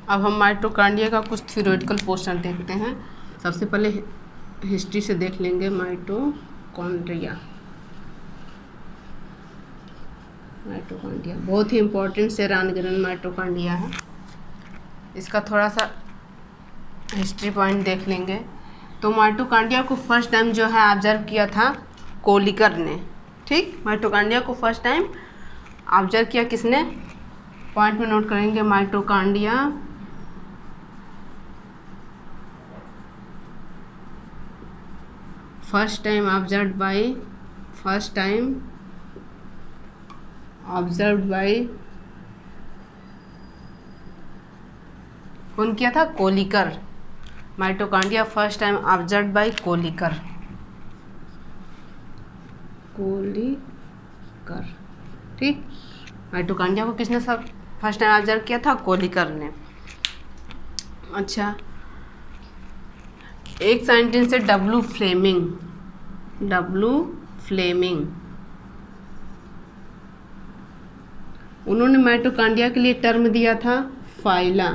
अब हम माइटोकॉन्ड्रिया का कुछ थ्योरेटिकल पोर्शन देखते हैं। सबसे पहले हिस्ट्री से देख लेंगे माइटोकॉन्ड्रिया। माइटोकॉन्ड्रिया बहुत ही इम्पोर्टेंट सेरान ग्रेन माइटोकॉन्ड्रिया है। इसका थोड़ा सा हिस्ट्री पॉइंट देख लेंगे। तो माइटोकॉन्ड्रिया को फर्स्ट टाइम जो है ऑब्जर्व किया था कोलिकर ने। ठीक, माइटोकॉन्ड्रिया को फर्स्ट टाइम ऑब्जर्व किया किसने? पॉइंट में नोट करेंगे, mitochondria first time observed bye कौन किया था? Kolliker. Mitochondria first time observed bye Kolliker. ठीक, माइटोकॉन्ड्रिया को किसने सब फर्स्ट टाइम ऑब्जर्व किया था? कोलिकर ने। अच्छा, एक साइंटिस्ट है डब्ल्यू फ्लेमिंग। उन्होंने माइटोकॉन्ड्रिया के लिए टर्म दिया था फाइला।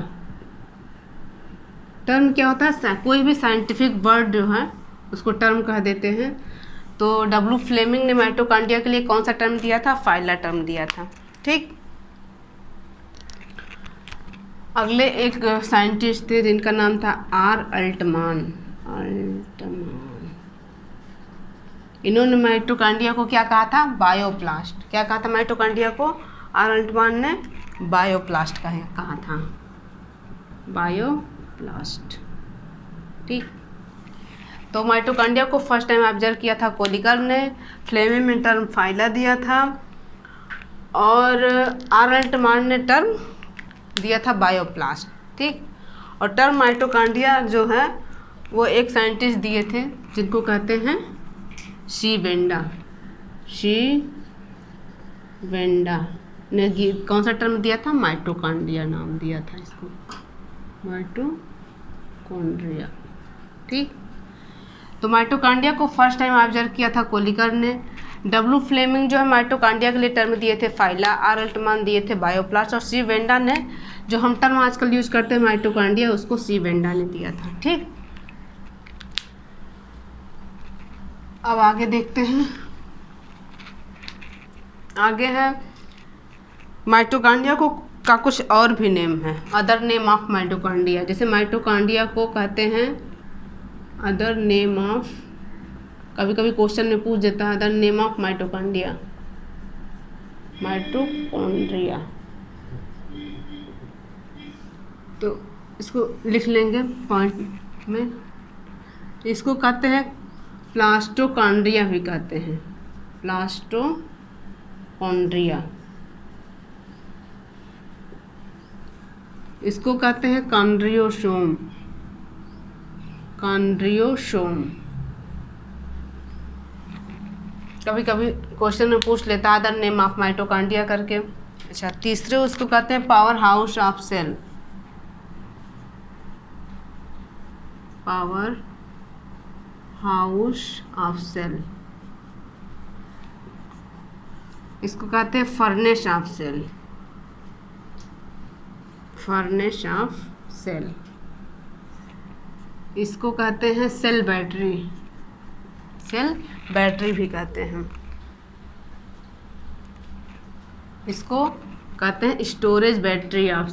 टर्म क्या होता है? कोई भी साइंटिफिक वर्ड जो है उसको टर्म कह देते हैं। तो डब्ल्यू फ्लेमिंग ने माइटोकॉन्ड्रिया के लिए कौन सा टर्म दिया था? फाइला टर्म दिया था। ठीक, अगले एक साइंटिस्ट थे जिनका नाम था आर अल्टमान। इन्होंने माइटोकॉन्ड्रिया को क्या कहा था? बायोप्लास्ट। क्या कहा था माइटोकॉन्ड्रिया को? आर अल्टमान ने बायोप्लास्ट कहा था। बायोप्लास्ट। ठीक, तो माइटोकॉन्ड्रिया को फर्स्ट टाइम ऑब्जर्व किया था कोलिकर ने। फ्लेमिंग ने टर्म फाइला दिया था और आर अल्टमान ने टर्म दिया था बायोप्लास्ट। ठीक, और टर्म माइटोकॉन्ड्रिया जो है वो एक साइंटिस्ट दिए थे जिनको कहते हैं शी वेंडा ने कौन सा टर्म दिया था? माइटोकॉन्ड्रिया नाम दिया था इसको, माइटोकॉन्ड्रिया। ठीक, तो माइटोकॉन्ड्रिया को फर्स्ट टाइम ऑब्जर्व किया था कोलिकर ने। डब्ल्यू फ्लेमिंग जो है माइटोकॉन्ड्रिया के लिए टर्म दिए थे फाइला, आर अल्टमान दिए थे बायोप्लास्ट, और सी वेंडा ने, जो हम टर्म आजकल यूज करते हैं माइटोकॉन्ड्रिया, उसको सी वेंडा ने दिया था। ठीक, अब आगे देखते हैं। आगे है माइटोकॉन्ड्रिया को का कुछ और भी नेम है, अदर नेम ऑफ माइटोकॉन्ड्रिया। जैसे माइटोकॉन्ड्रिया को कहते हैं अदर नेम ऑफ, कभी कभी क्वेश्चन में पूछ देता है अदर नेम ऑफ माइटोकॉन्ड्रिया। तो इसको लिख लेंगे पॉइंट में। इसको कहते हैं प्लास्टोकॉन्ड्रिया भी कहते हैं, प्लास्टोकॉन्ड्रिया। इसको कहते हैं कॉन्ड्रियोसोम। कभी कभी क्वेश्चन में पूछ लेता है अदर नेम ऑफ माइटोकॉन्ड्रिया करके। अच्छा, तीसरे उसको कहते हैं पावर हाउस ऑफ सेल। इसको कहते हैं फर्नेस ऑफ सेल। इसको कहते हैं सेल बैटरी भी कहते हैं। इसको कहते हैं स्टोरेज बैटरी ऑफ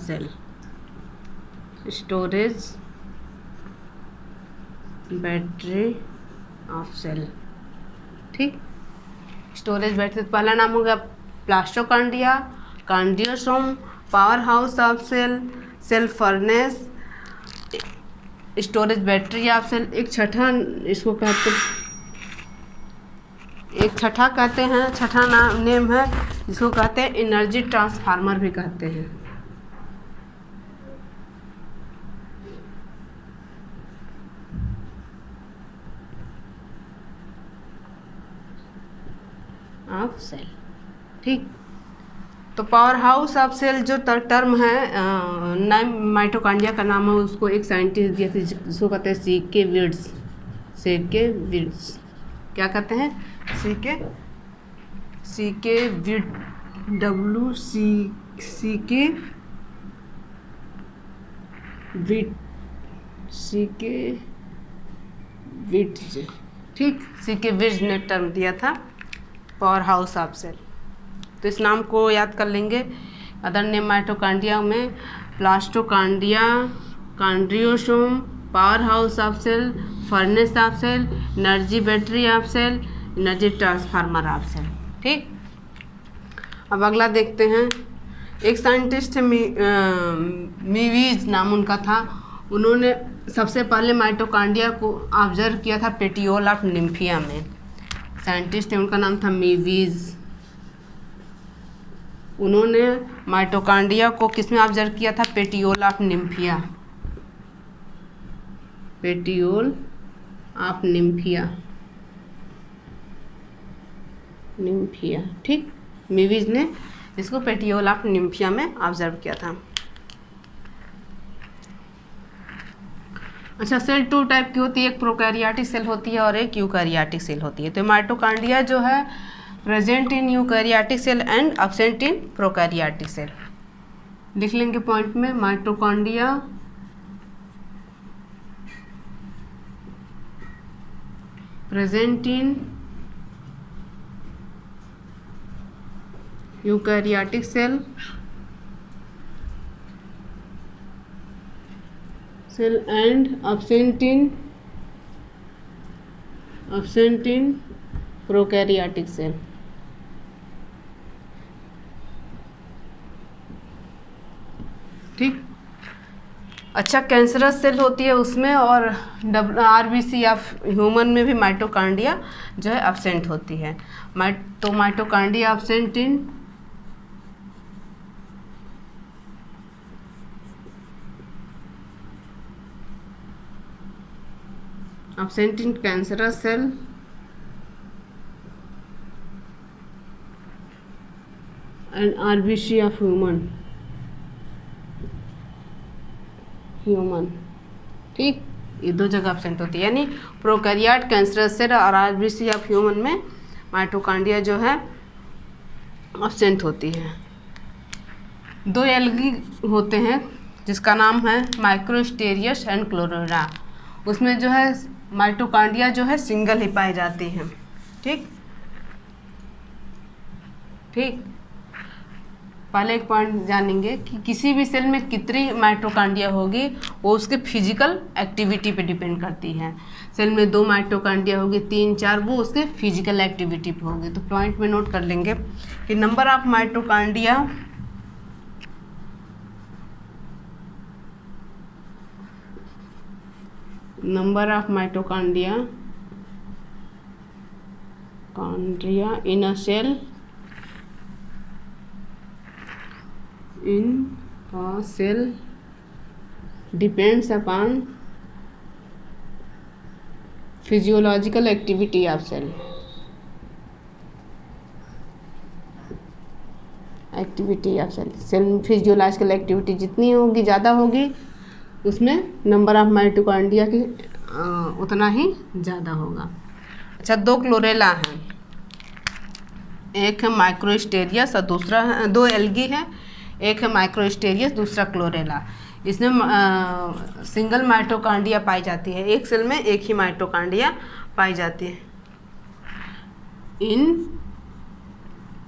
सेल। ठीक, स्टोरेज बैटरी पहला नाम हो गया plastochondria, chondriosome, power house of cell, cell furnace, storage battery of cell. एक छठा इसको कहते हैं, छठा नेम है जिसको कहते हैं एनर्जी ट्रांसफार्मर भी कहते हैं। Of cell. ठीक, तो पावर हाउस ऑफ सेल जो टर्म है नाम माइटोकॉन्ड्रिया का नाम है, उसको एक साइंटिस्ट दिए थे जिसको कहते हैं सीके विर्ट्ज। क्या कहते हैं? सीके विर्ट्ज, विट सी के विट्ज, ठीक, सी के विट्ज ने टर्म दिया था पावर हाउस ऑफ सेल। तो इस नाम को याद कर लेंगे। अदर नेम माइटोकॉन्ड्रिया में plastochondria, chondriosome, power house of cell, furnace of cell, energy battery of cell, energy transformer of cell. ठीक, अब अगला देखते हैं। एक साइंटिस्ट मीवीज नाम उनका था, उन्होंने सबसे पहले माइटोकॉन्ड्रिया को ऑब्जर्व किया था पेटियोल ऑफ निम्फिया में। साइंटिस्ट है, उनका नाम था मीवीज। उन्होंने माइटोकॉन्ड्रिया को किस में ऑब्जर्व किया था? Petiole of Nymphaea, petiole of Nymphaea, Nymphaea, ठीक, मीवीज ने इसको पेटियोल ऑफ निम्फिया में ऑब्जर्व किया था। अच्छा, सेल टू टाइप की होती है, एक प्रोकैरियोटिक सेल होती है और एक यूकैरियोटिक सेल होती है। तो माइटोकॉन्ड्रिया जो है present in eukaryotic cell and absent in prokaryotic cell. लिख लेंगे पॉइंट में, mitochondria present in eukaryotic cell and absent in prokaryotic cell। ठीक, अच्छा, कैंसरस सेल होती है उसमें, और आरबीसी ऑफ ह्यूमन में भी माइटोकॉन्ड्रिया जो है एब्सेंट होती है। तो mitochondria absent in cancerous cell and RBC of human, ठीक, ये दो जगह एब्सेंट होती है, यानी प्रोकैरियोट, कैंसरस सेल और आरबीसी ऑफ ह्यूमन में माइटोकॉन्ड्रिया जो है एब्सेंट होती है। दो एल्गी होते हैं जिसका नाम है माइक्रोस्टेरियस एंड क्लोरेला। उसमें जो है माइटोकॉन्ड्रिया जो है सिंगल ही पाई जाती हैं। ठीक, ठीक, पहले एक पॉइंट जानेंगे कि किसी भी सेल में कितनी माइटोकॉन्ड्रिया होगी वो उसके फिजिकल एक्टिविटी पे डिपेंड करती है। सेल में 2 माइटोकॉन्ड्रिया होगी, 3, 4, वो उसके फिजिकल एक्टिविटी पे होगी। तो पॉइंट में नोट कर लेंगे कि number of mitochondria in a cell depends upon physiological activity of cell। Cell physiological activity जितनी होगी, ज़्यादा होगी, उसमें नंबर ऑफ माइटोकॉन्ड्रिया की उतना ही ज़्यादा होगा। अच्छा, 2 क्लोरेला हैं, एक है माइक्रोस्टेरियस और दूसरा है, 2 एल्गी है, एक है माइक्रोस्टेरियस, दूसरा क्लोरेला। इसमें सिंगल माइटोकॉन्ड्रिया पाई जाती है, एक सेल में एक ही माइटोकॉन्ड्रिया पाई जाती है। इन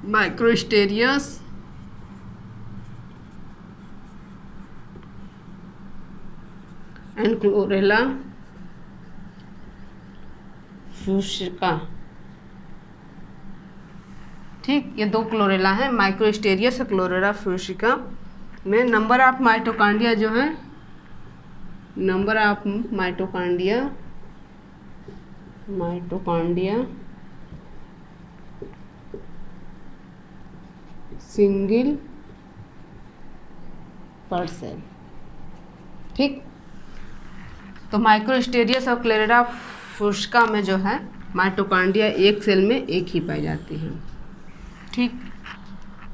माइक्रोस्टेरियस एंड क्लोरेला फ्यूसिका। ठीक, ये 2 क्लोरेला हैं, माइक्रोस्टेरियस और क्लोरेला फ्यूसिका में नंबर ऑफ माइटोकॉन्ड्रिया जो है, नंबर ऑफ माइटोकॉन्ड्रिया सिंगल पर सेल। ठीक, तो माइक्रोस्टेरियस और क्लोरेला फ्यूसिका में जो है माइटोकॉन्ड्रिया एक सेल में एक ही पाई जाती है। ठीक,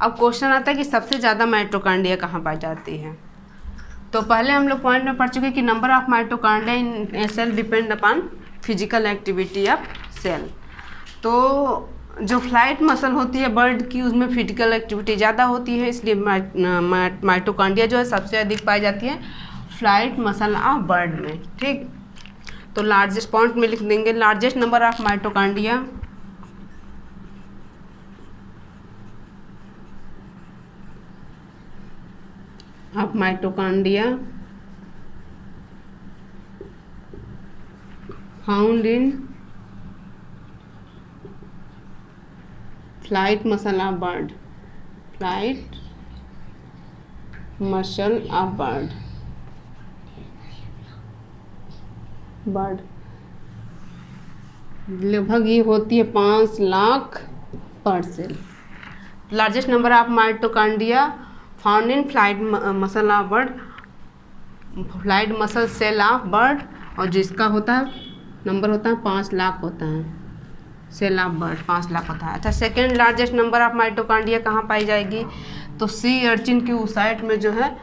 अब क्वेश्चन आता है कि सबसे ज़्यादा माइटोकॉन्ड्रिया कहाँ पाई जाती है। तो पहले हम लोग पॉइंट में पढ़ चुके कि number of mitochondria in cell depend upon physical activity of cell. तो जो फ्लाइट मसल होती है बर्ड की, उसमें फिजिकल एक्टिविटी ज़्यादा होती है, इसलिए माइटोकॉन्ड्रिया जो है सबसे अधिक पाई जाती है फ्लाइट मसल ऑफ बर्ड में। ठीक, तो लार्जेस्ट पॉइंट में लिख देंगे largest number of mitochondria found in flight muscle of bird, flight muscle of bird लगभग ये होती है 5 lakh per cell. Largest number of mitochondria found in flight muscle of bird, flight muscle cell of bird, और जिसका होता है number होता है 5 लाख होता है, सेल ऑफ बर्ड 5 लाख होता है। अच्छा, second largest number of mitochondria कहाँ पाई जाएगी? तो सी अर्चिन की ऊसाइट में जो है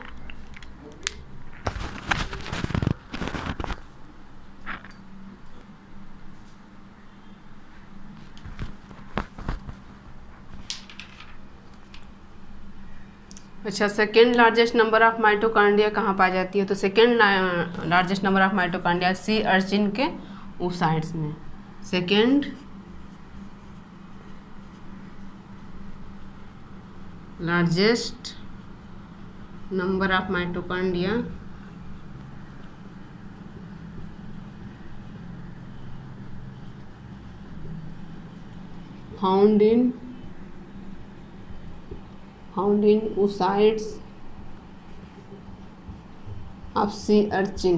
अच्छा, second largest number of mitochondria कहाँ पाई जाती है? तो second largest number of mitochondria sea urchin के oocytes में। Second largest number of mitochondria found in oocytes of sea urchin,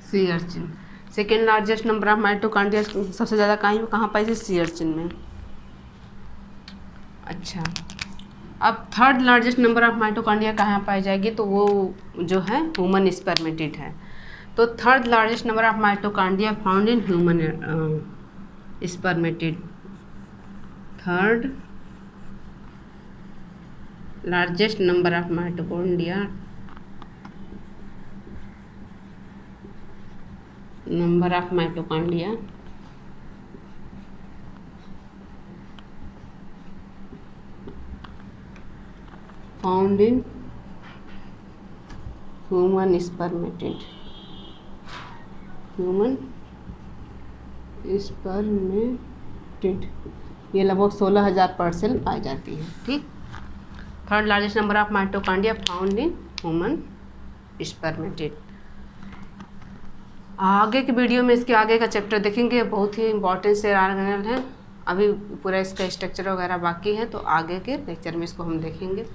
sea urchin. Second largest number of mitochondria सबसे ज़्यादा कहाँ पाई थी? सी अर्चिन में। अच्छा, अब third largest number of mitochondria कहाँ पाई जाएगी? तो वो जो है ह्यूमन स्पर्मेटिड है। तो third largest number of mitochondria found in human spermatid, third largest number of mitochondria found in human spermatid, ये लगभग 16,000 पर सेल पाई जाती है। ठीक, third largest number of mitochondria found in human spermatid. आगे के वीडियो में इसके आगे का चैप्टर देखेंगे, बहुत ही इंपॉर्टेंट से ऑर्गेनेल है। अभी पूरा इसका स्ट्रक्चर वगैरह बाकी है, तो आगे के लेक्चर में इसको हम देखेंगे।